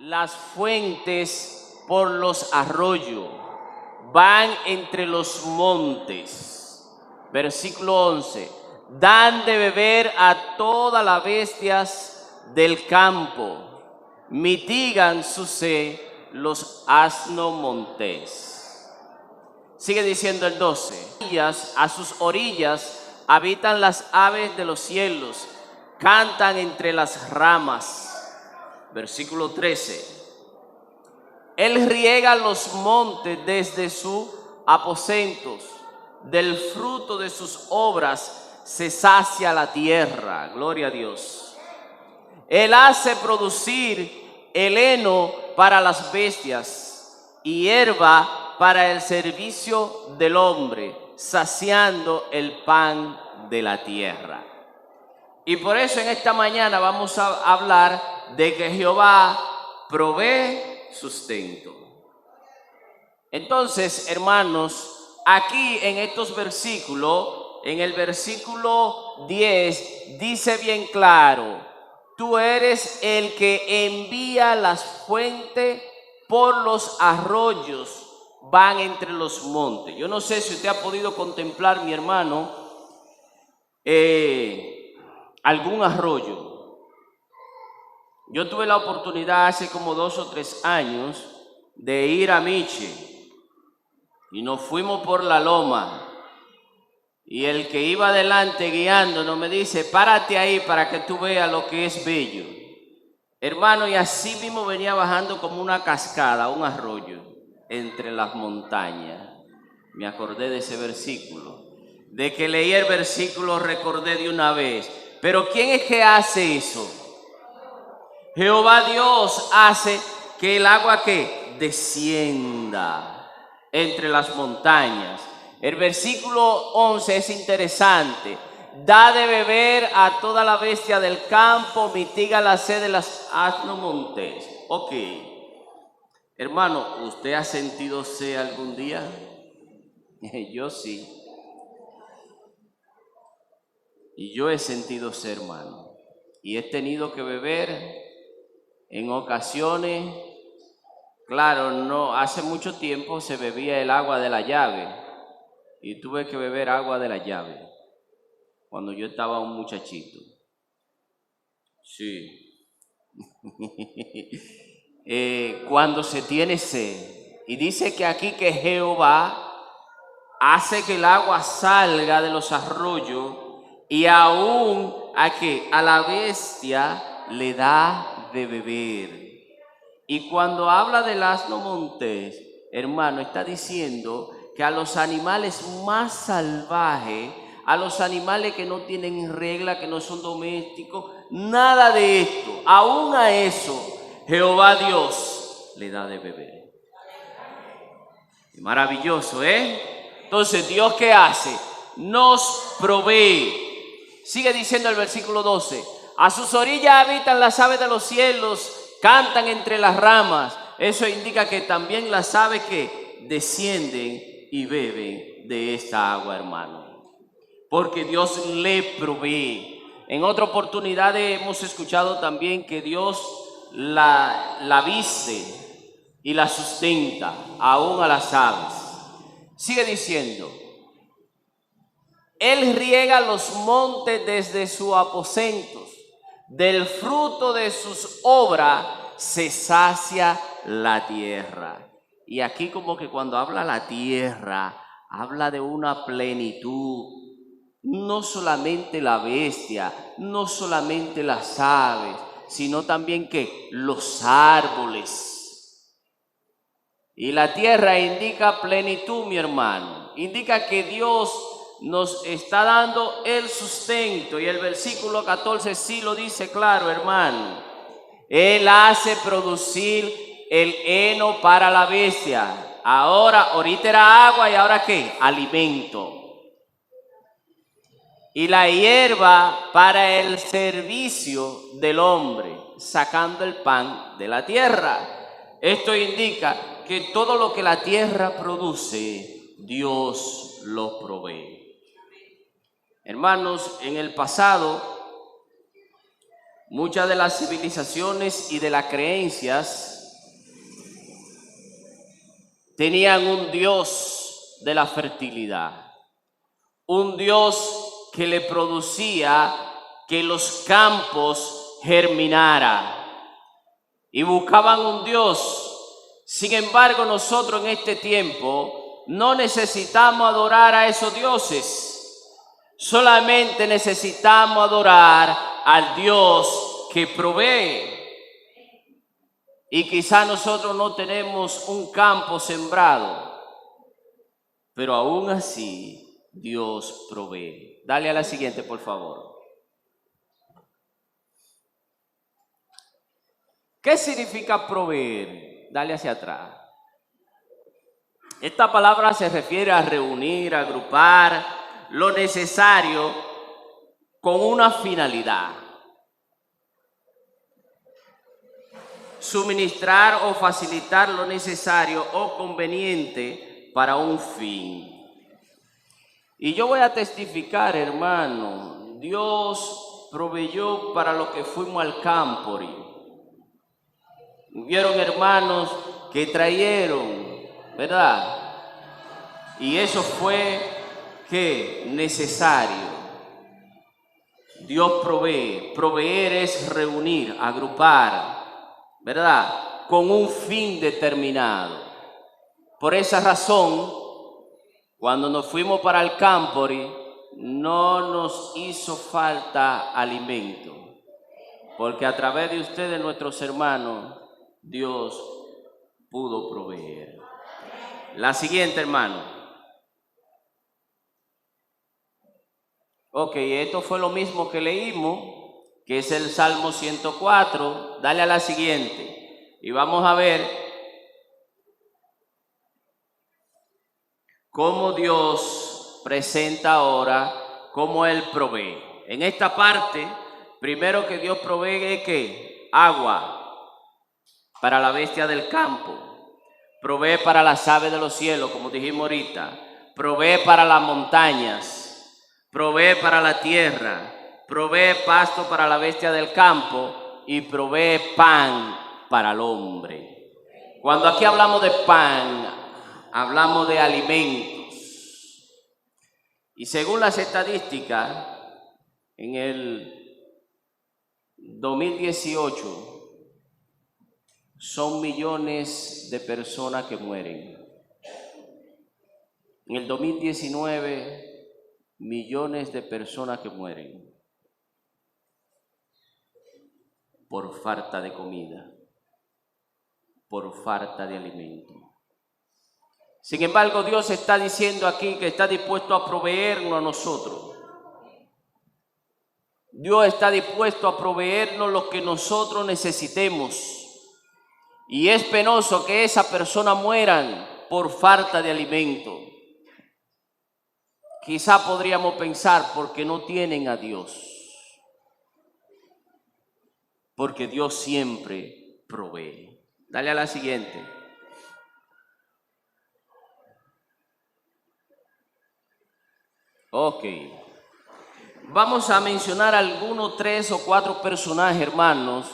las fuentes por los arroyos, van entre los montes. Versículo 11. Dan de beber a todas las bestias del campo, mitigan su sed los asnos montés. Sigue diciendo el 12. A sus orillas habitan las aves de los cielos, cantan entre las ramas. Versículo 13. Él riega los montes desde sus aposentos, del fruto de sus obras se sacia la tierra. Gloria a Dios. Él hace producir el heno para las bestias y hierba para el servicio del hombre, saciando el pan de la tierra. Y por eso en esta mañana vamos a hablar de que Jehová provee sustento. Entonces, hermanos, aquí en estos versículos, en el versículo 10, dice bien claro: tú eres el que envía las fuentes por los arroyos, van entre los montes. Yo no sé si usted ha podido contemplar, mi hermano, algún arroyo. Yo tuve la oportunidad hace como 2 o 3 años de ir a Miche y nos fuimos por la loma, y el que iba adelante guiándonos me dice: párate ahí para que tú veas lo que es bello. Hermano, y así mismo venía bajando como una cascada, un arroyo entre las montañas. Me acordé de ese versículo. De que leí el versículo recordé de una vez. Pero ¿quién es que hace eso? Jehová Dios hace que el agua que descienda entre las montañas. El versículo 11 es interesante. Da de beber a toda la bestia del campo, mitiga la sed de las asnos montés. Ok. Hermano, ¿usted ha sentido sed algún día? Yo sí. Y yo he sentido sed, hermano. Y he tenido que beber en ocasiones. Claro, no, hace mucho tiempo se bebía el agua de la llave y tuve que beber agua de la llave cuando yo estaba un muchachito. Sí. Cuando se tiene sed. Y dice que aquí que Jehová hace que el agua salga de los arroyos y aún a la bestia le da de beber. Y cuando habla del asno montés, hermano, está diciendo que a los animales más salvajes, a los animales que no tienen regla, que no son domésticos, nada de esto, aún a eso, Jehová Dios le da de beber. Maravilloso, ¿eh? Entonces, ¿Dios qué hace? Nos provee. Sigue diciendo el versículo 12: a sus orillas habitan las aves de los cielos, cantan entre las ramas. Eso indica que también las aves que descienden y beben de esta agua, hermano, porque Dios le provee. En otra oportunidad hemos escuchado también que Dios la viste y la sustenta, aún a las aves. Sigue diciendo: Él riega los montes desde sus aposentos, del fruto de sus obras se sacia la tierra. Y aquí como que cuando habla la tierra, habla de una plenitud. No solamente la bestia, no solamente las aves, sino también que los árboles. Y la tierra indica plenitud, mi hermano. Indica que Dios nos está dando el sustento. Y el versículo 14 sí lo dice claro, hermano. Él hace producir el heno para la bestia. Ahorita era agua y ahora ¿qué? Alimento. Y la hierba para el servicio del hombre, sacando el pan de la tierra. Esto indica que todo lo que la tierra produce, Dios lo provee. Hermanos, en el pasado, muchas de las civilizaciones y de las creencias tenían un Dios de la fertilidad, un Dios que le producía que los campos germinaran, y buscaban un Dios. Sin embargo, nosotros en este tiempo no necesitamos adorar a esos dioses, solamente necesitamos adorar al Dios que provee. Y quizá nosotros no tenemos un campo sembrado, pero aún así Dios provee. Dale a la siguiente, por favor. ¿Qué significa proveer? Dale hacia atrás. Esta palabra se refiere a reunir, a agrupar lo necesario con una finalidad. Suministrar o facilitar lo necesario o conveniente para un fin. Y yo voy a testificar, hermano, Dios proveyó para lo que fuimos al campo. Hubieron hermanos que trajeron, ¿verdad? Y eso fue ¿qué? Necesario. Dios provee. Proveer es reunir, agrupar, ¿verdad? Con un fin determinado. Por esa razón, cuando nos fuimos para el campo, no nos hizo falta alimento, porque a través de ustedes, nuestros hermanos, Dios pudo proveer. La siguiente, hermano. Ok, esto fue lo mismo que leímos, que es el Salmo 104. Dale a la siguiente. Y vamos a ver cómo Dios presenta ahora, cómo Él provee. En esta parte, primero que Dios provee, ¿qué? Agua para la bestia del campo, provee para las aves de los cielos, como dijimos ahorita, provee para las montañas, provee para la tierra, provee pasto para la bestia del campo y provee pan para el hombre. Cuando aquí hablamos de pan, hablamos de alimentos. Y según las estadísticas, en el 2018, son millones de personas que mueren. En el 2019, millones de personas que mueren por falta de comida, por falta de alimento. Sin embargo, Dios está diciendo aquí que está dispuesto a proveernos a nosotros. Dios está dispuesto a proveernos lo que nosotros necesitemos. Y es penoso que esas personas mueran por falta de alimento. Quizá podríamos pensar porque no tienen a Dios. Porque Dios siempre provee. Dale a la siguiente. Ok. Vamos a mencionar algunos 3 o 4 personajes, hermanos,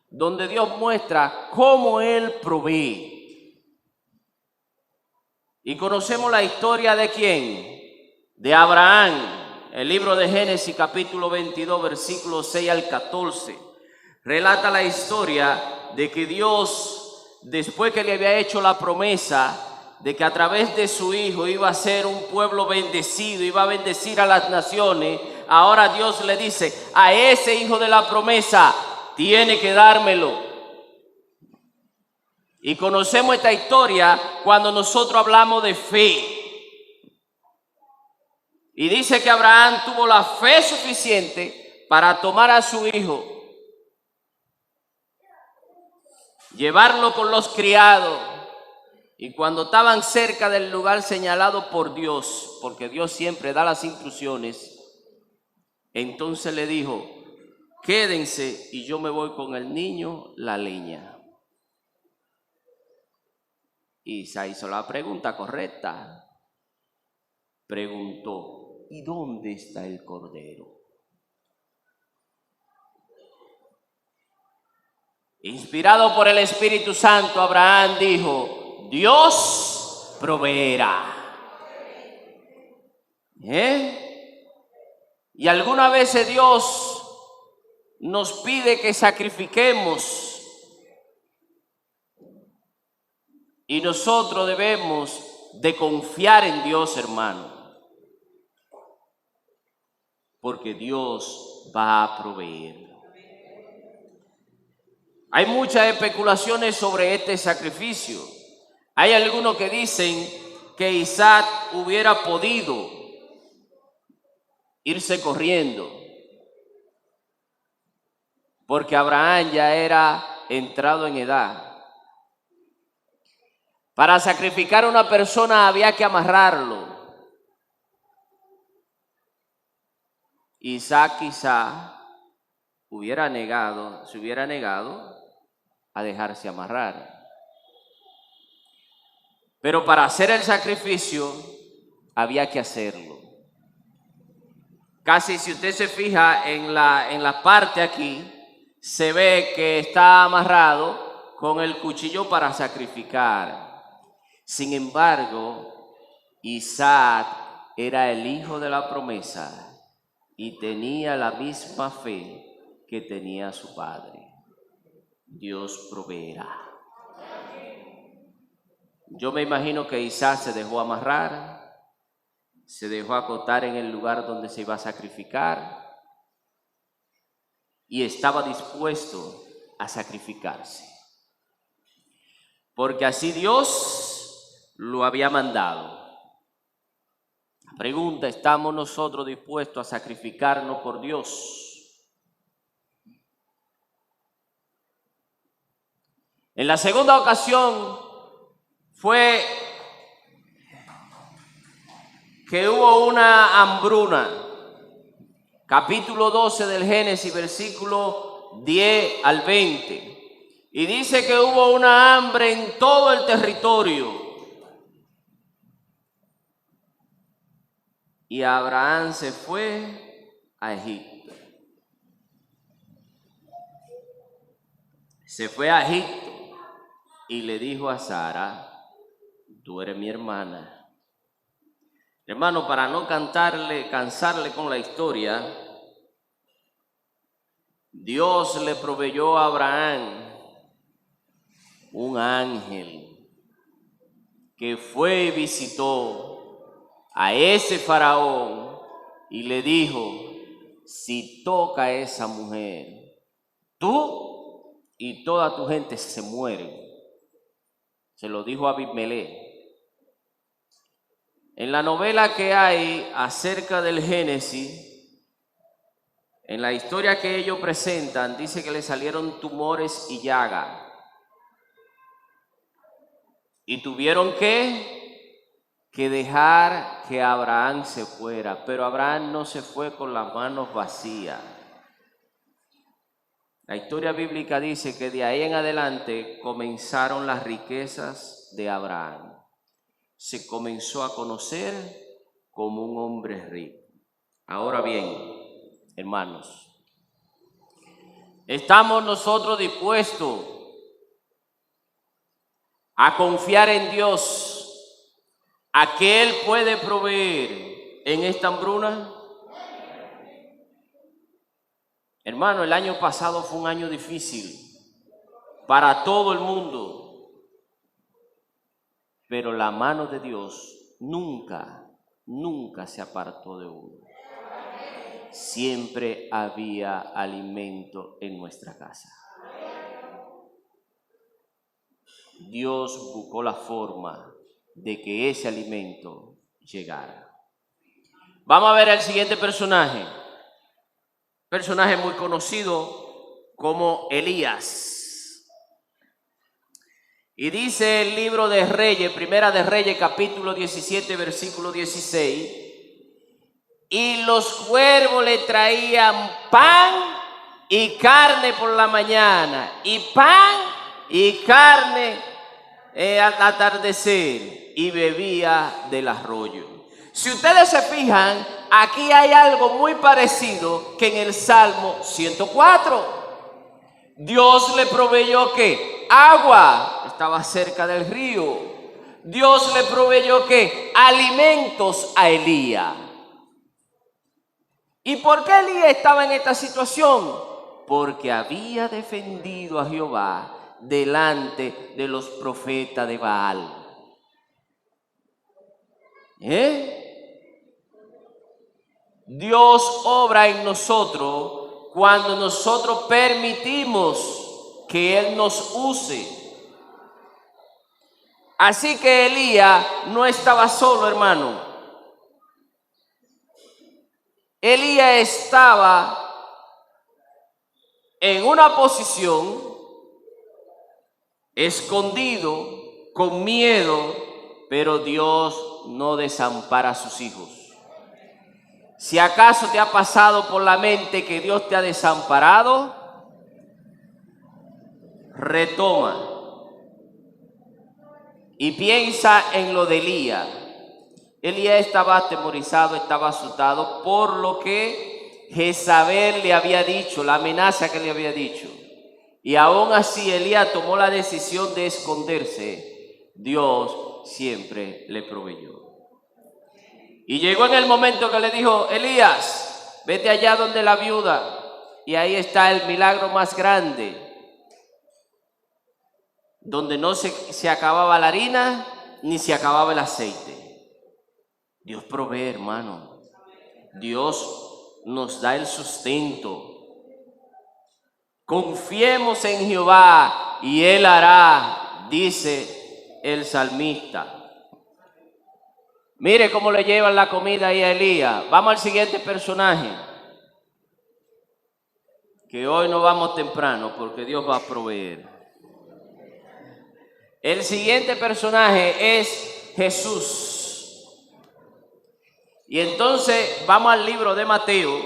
donde Dios muestra cómo Él provee. Y conocemos la historia de ¿quién? De Abraham. El libro de Génesis capítulo 22, versículos 6 al 14. Relata la historia de que Dios, después que le había hecho la promesa de que a través de su hijo iba a ser un pueblo bendecido, iba a bendecir a las naciones, ahora Dios le dice, a ese hijo de la promesa tiene que dármelo. Y conocemos esta historia cuando nosotros hablamos de fe. Y dice que Abraham tuvo la fe suficiente para tomar a su hijo, llevarlo con los criados, y cuando estaban cerca del lugar señalado por Dios, porque Dios siempre da las instrucciones, entonces le dijo, quédense y yo me voy con el niño, la leña. Y se hizo la pregunta correcta. Preguntó, ¿y dónde está el cordero? Inspirado por el Espíritu Santo, Abraham dijo, Dios proveerá. Y algunas veces Dios nos pide que sacrifiquemos y nosotros debemos de confiar en Dios, hermano, porque Dios va a proveer. Hay muchas especulaciones sobre este sacrificio. Hay algunos que dicen que Isaac hubiera podido irse corriendo, porque Abraham ya era entrado en edad. Para sacrificar a una persona había que amarrarlo. Isaac quizá se hubiera negado a dejarse amarrar. Pero para hacer el sacrificio había que hacerlo. Casi si usted se fija en la parte aquí, se ve que está amarrado con el cuchillo para sacrificar. Sin embargo, Isaac era el hijo de la promesa y tenía la misma fe que tenía su padre. Dios proveerá. Yo me imagino que Isaac se dejó amarrar, se dejó acotar en el lugar donde se iba a sacrificar y estaba dispuesto a sacrificarse, porque así Dios lo había mandado. La pregunta: ¿estamos nosotros dispuestos a sacrificarnos por Dios? En la segunda ocasión fue que hubo una hambruna. Capítulo 12 del Génesis, versículo 10 al 20. Y dice que hubo una hambre en todo el territorio. Y Abraham se fue a Egipto. Se fue a Egipto y le dijo a Sara: tú eres mi hermana. Hermano, para no cansarle con la historia, Dios le proveyó a Abraham un ángel que fue y visitó a ese faraón y le dijo: si toca a esa mujer, tú y toda tu gente se mueren. Se lo dijo a Abimelech. En la novela que hay acerca del Génesis, en la historia que ellos presentan, dice que le salieron tumores y llagas. Y tuvieron que dejar que Abraham se fuera. Pero Abraham no se fue con las manos vacías. La historia bíblica dice que de ahí en adelante comenzaron las riquezas de Abraham. Se comenzó a conocer como un hombre rico. Ahora bien, hermanos, ¿estamos nosotros dispuestos a confiar en Dios, a que Él puede proveer en esta hambruna? Hermano, el año pasado fue un año difícil para todo el mundo. Pero la mano de Dios nunca se apartó de uno. Siempre había alimento en nuestra casa. Dios buscó la forma de que ese alimento llegara. Vamos a ver al siguiente personaje. Personaje muy conocido como Elías. Y dice el libro de Reyes, Primera de Reyes, capítulo 17, versículo 16. Y los cuervos le traían pan y carne por la mañana, y pan y carne al atardecer, y bebía del arroyo. Si ustedes se fijan, aquí hay algo muy parecido que en el Salmo 104. Dios le proveyó ¿qué? Agua, estaba cerca del río. Dios le proveyó ¿qué? Alimentos a Elías. ¿Y por qué Elías estaba en esta situación? Porque había defendido a Jehová delante de los profetas de Baal. Dios obra en nosotros cuando nosotros permitimos que Él nos use. Así que Elías no estaba solo, hermano. Elías estaba en una posición escondido, con miedo, pero Dios no desampara a sus hijos. Si acaso te ha pasado por la mente que Dios te ha desamparado, retoma y piensa en lo de Elías. Elías estaba atemorizado, estaba asustado por lo que Jezabel le había dicho, la amenaza que le había dicho. Y aún así Elías tomó la decisión de esconderse. Dios siempre le proveyó. Y llegó en el momento que le dijo: Elías, vete allá donde la viuda. Y ahí está el milagro más grande, donde no se acababa la harina ni se acababa el aceite. Dios provee, hermano. Dios nos da el sustento. Confiemos en Jehová y Él hará, dice el salmista. Mire cómo le llevan la comida ahí a Elías. Vamos al siguiente personaje. Que hoy no vamos temprano porque Dios va a proveer. El siguiente personaje es Jesús. Y entonces vamos al libro de Mateo,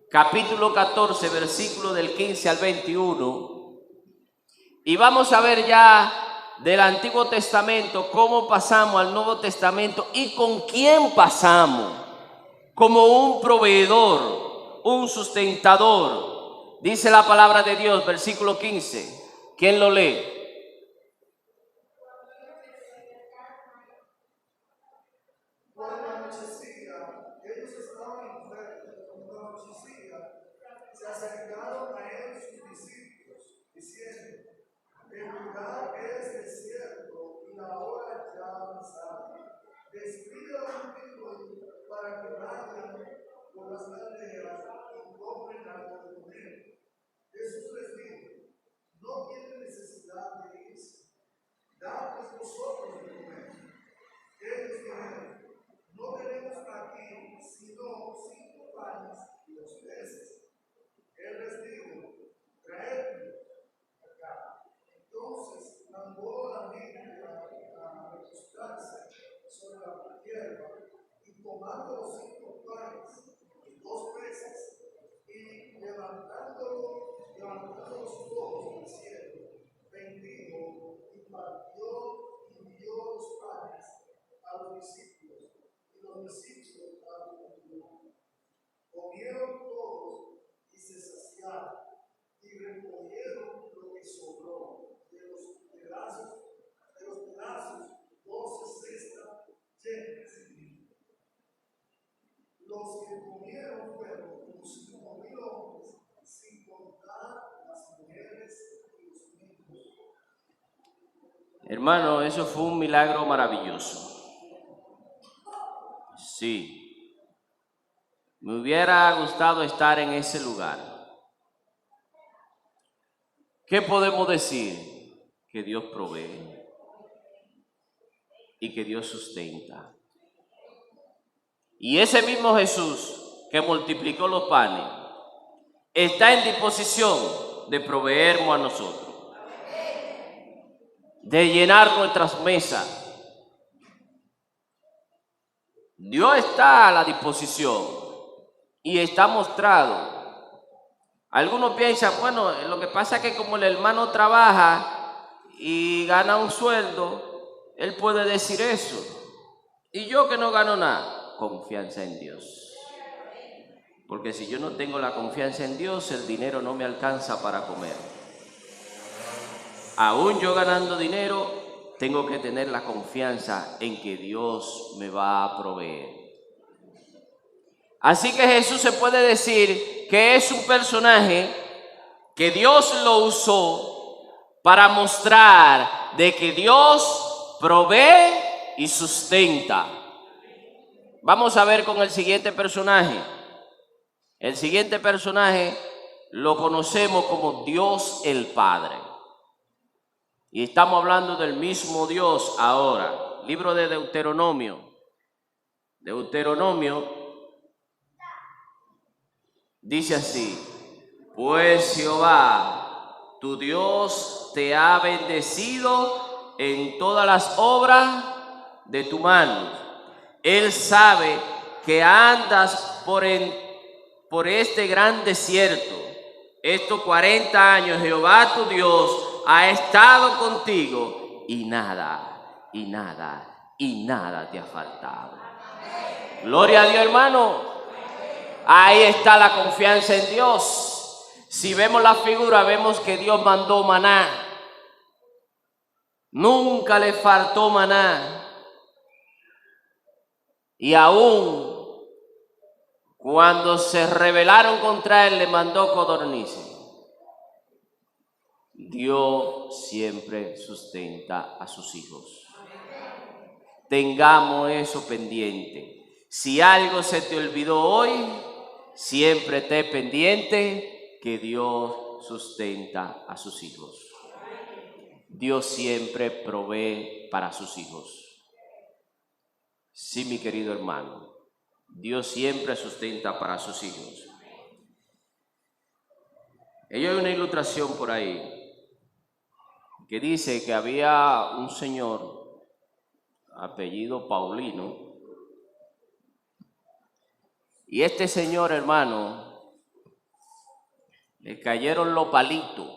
capítulo 14, versículo del 15 al 21. Y vamos a ver ya del Antiguo Testamento cómo pasamos al Nuevo Testamento y con quién pasamos, como un proveedor, un sustentador. Dice la palabra de Dios, versículo 15. ¿Quién lo lee? Cuando anochecía, ellos estaban enfermos. Cuando anochecía, se acercaron a él sus discípulos, diciendo: el lugar es desierto y la hora ya avanzada. Despide a la multitud para que vayan por las aldeas y compren algo de comer. Jesús les dijo: no tienen necesidad de irse, dadles vosotros de comer. Ellos dijeron: no tenemos aquí sino 5 panes y 2 peces. Él les dijo: traedme acá. Entonces mandó a la gente a recostarse sobre la tierra, y tomando los 5 panes y 2 peces, y levantando los ojos al cielo, bendijo y partió y dio los panes a los discípulos, y los discípulos a los multitud. Comieron todos y se saciaron, y recogieron lo que sobró de los pedazos, 12 cestas llenas. Los que comieron fueron como 5,000 hombres, sin contar las mujeres y los niños. Hermano, eso fue un milagro maravilloso. Sí. Me hubiera gustado estar en ese lugar. ¿Qué podemos decir? Que Dios provee y que Dios sustenta. Y ese mismo Jesús que multiplicó los panes está en disposición de proveernos a nosotros, de llenar nuestras mesas. Dios está a la disposición y está mostrado. Algunos piensan, bueno, lo que pasa es que como el hermano trabaja y gana un sueldo, él puede decir eso. Y yo que no gano nada, confianza en Dios. Porque si yo no tengo la confianza en Dios, el dinero no me alcanza para comer. Aún yo ganando dinero, tengo que tener la confianza en que Dios me va a proveer. Así que Jesús se puede decir que es un personaje que Dios lo usó para mostrar de que Dios provee y sustenta. Vamos a ver con el siguiente personaje. El siguiente personaje lo conocemos como Dios el Padre. Y estamos hablando del mismo Dios ahora. Libro de Deuteronomio. Deuteronomio dice así: pues Jehová, tu Dios, te ha bendecido en todas las obras de tu mano. Él sabe que andas por este gran desierto. Estos 40 años Jehová tu Dios ha estado contigo y nada te ha faltado. Gloria a Dios, hermano. Ahí está la confianza en Dios. Si vemos la figura, vemos que Dios mandó maná. Nunca le faltó maná. Y aún cuando se rebelaron contra él, le mandó codornices. Dios siempre sustenta a sus hijos. Tengamos eso pendiente. Si algo se te olvidó hoy, siempre esté pendiente que Dios sustenta a sus hijos. Dios siempre provee para sus hijos. Sí, mi querido hermano, Dios siempre sustenta para sus hijos. Hay una ilustración por ahí que dice que había un señor apellido Paulino, y este señor, hermano, le cayeron los palitos.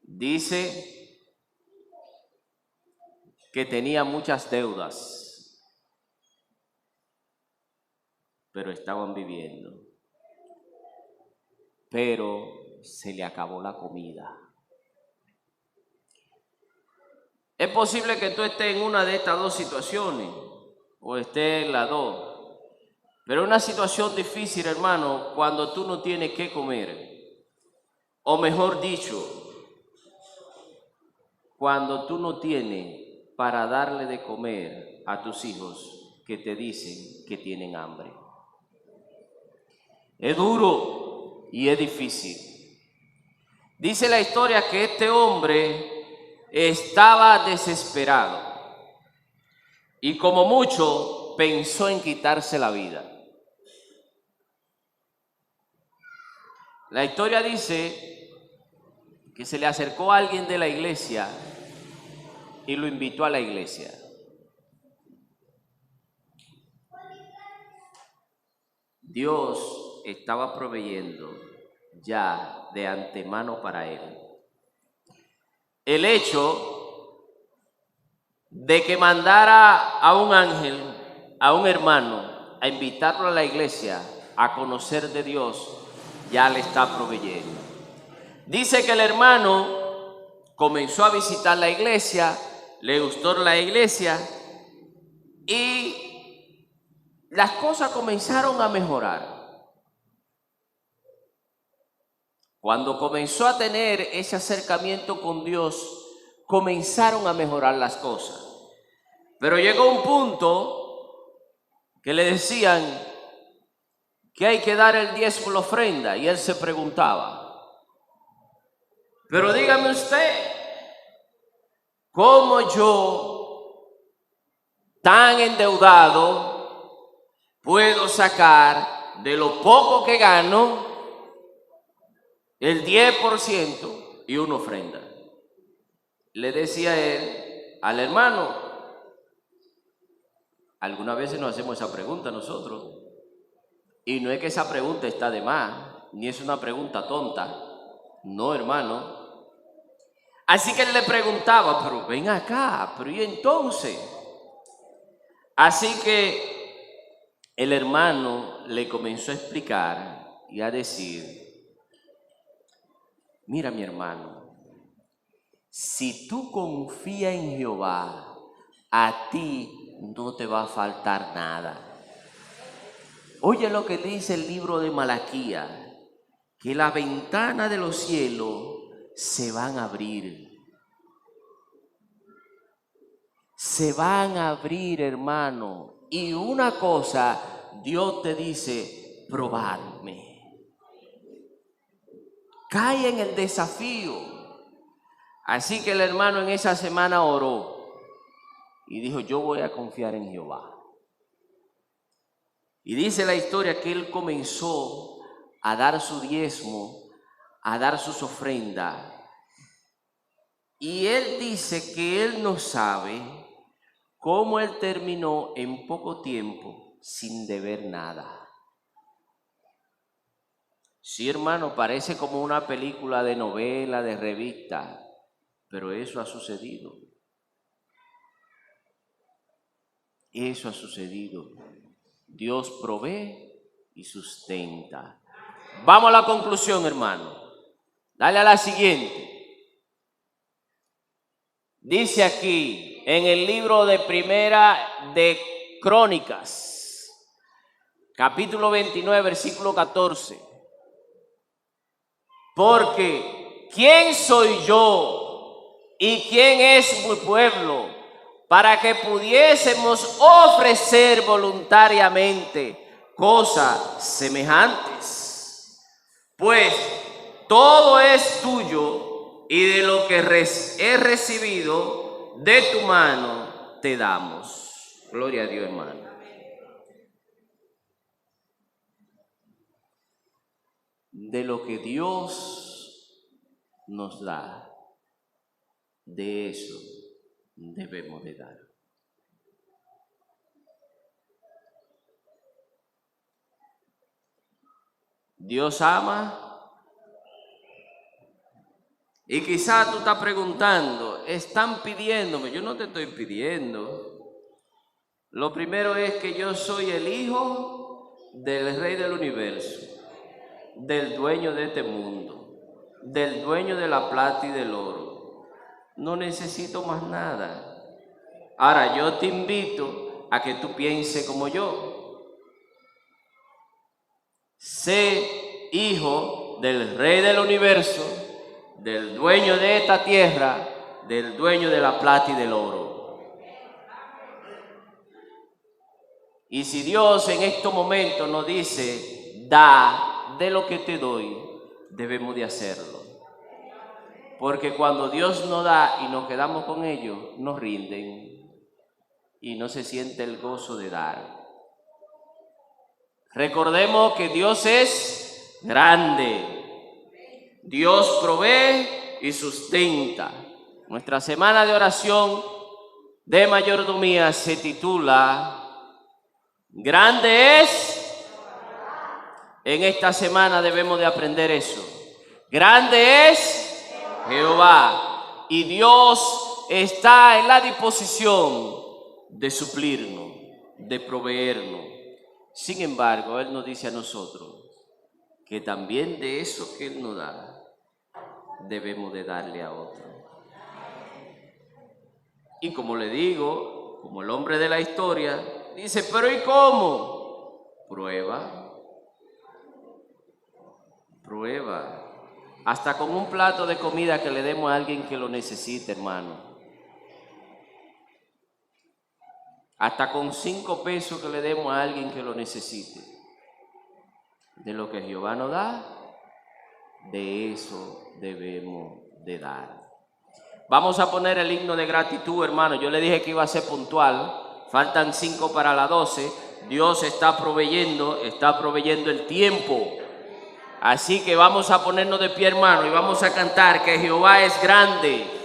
Dice que tenía muchas deudas, pero estaban viviendo. Pero se le acabó la comida. Es posible que tú estés en una de estas dos situaciones, o estés en las dos. Pero una situación difícil, hermano, cuando tú no tienes qué comer. O mejor dicho, cuando tú no tienes para darle de comer a tus hijos que te dicen que tienen hambre. Es duro y es difícil. Dice la historia que este hombre estaba desesperado y como mucho pensó en quitarse la vida. La historia dice que se le acercó a alguien de la iglesia y lo invitó a la iglesia. Dios estaba proveyendo ya de antemano para él. El hecho de que mandara a un ángel, a un hermano, a invitarlo a la iglesia a conocer de Dios, ya le está proveyendo. Dice que el hermano comenzó a visitar la iglesia, le gustó la iglesia y las cosas comenzaron a mejorar. Cuando comenzó a tener ese acercamiento con Dios, comenzaron a mejorar las cosas. Pero llegó un punto que le decían que hay que dar el diezmo, la ofrenda, y él se preguntaba, pero dígame usted, ¿cómo yo, tan endeudado, puedo sacar de lo poco que gano el 10% y una ofrenda? Le decía él al hermano, algunas veces nos hacemos esa pregunta nosotros, y no es que esa pregunta está de más, ni es una pregunta tonta, no, hermano. Así que él le preguntaba, pero ven acá, pero ¿y entonces? Así que el hermano le comenzó a explicar y a decir, mira mi hermano, Si tú confías en Jehová, a ti no te va a faltar nada. Oye lo que dice el libro de Malaquías, que las ventanas de los cielos se van a abrir. Se van a abrir, hermano. Y una cosa, Dios te dice, probadme. Cae en el desafío. Así que el hermano en esa semana oró y dijo, yo voy a confiar en Jehová. Y dice la historia que él comenzó a dar su diezmo, a dar sus ofrendas. Y él dice que él no sabe cómo él terminó en poco tiempo sin deber nada. Sí, hermano, parece como una película de novela, de revista, pero eso ha sucedido. Eso ha sucedido. Dios provee y sustenta. Vamos a la conclusión, hermano. Dale a la siguiente. Dice aquí en el libro de Primera de Crónicas, capítulo 29, versículo 14. Porque ¿quién soy yo y quién es mi pueblo para que pudiésemos ofrecer voluntariamente cosas semejantes? Pues todo es tuyo y de lo que he recibido de tu mano te damos. Gloria a Dios, hermano. De lo que Dios nos da, de eso debemos de dar. Dios ama. Y quizás tú estás preguntando, están pidiéndome. Yo no te estoy pidiendo. Lo primero es que yo soy el hijo del Rey del universo, del dueño de este mundo, del dueño de la plata y del oro. No necesito más nada. Ahora yo te invito a que tú pienses como yo. Sé hijo del Rey del universo, del dueño de esta tierra, del dueño de la plata y del oro. Y si Dios en estos momentos nos dice, da de lo que te doy, debemos de hacerlo. Porque cuando Dios nos da y nos quedamos con ellos, nos rinden y no se siente el gozo de dar. Recordemos que Dios es grande. Dios provee y sustenta. Nuestra semana de oración de mayordomía se titula Grande es. En esta semana debemos de aprender eso. Grande es Jehová. Y Dios está en la disposición de suplirnos, de proveernos. Sin embargo, Él nos dice a nosotros que también de eso que Él nos da, debemos de darle a otro. Y como le digo, como el hombre de la historia, dice, pero ¿y cómo? Prueba. Prueba. Hasta con un plato de comida que le demos a alguien que lo necesite, hermano. Hasta con 5 pesos que le demos a alguien que lo necesite. De lo que Jehová nos da, de eso debemos de dar. Vamos a poner el himno de gratitud, hermano. Yo le dije que iba a ser puntual. Faltan 5 para las 12. Dios está proveyendo el tiempo. Así que vamos a ponernos de pie, hermano, y vamos a cantar que Jehová es grande.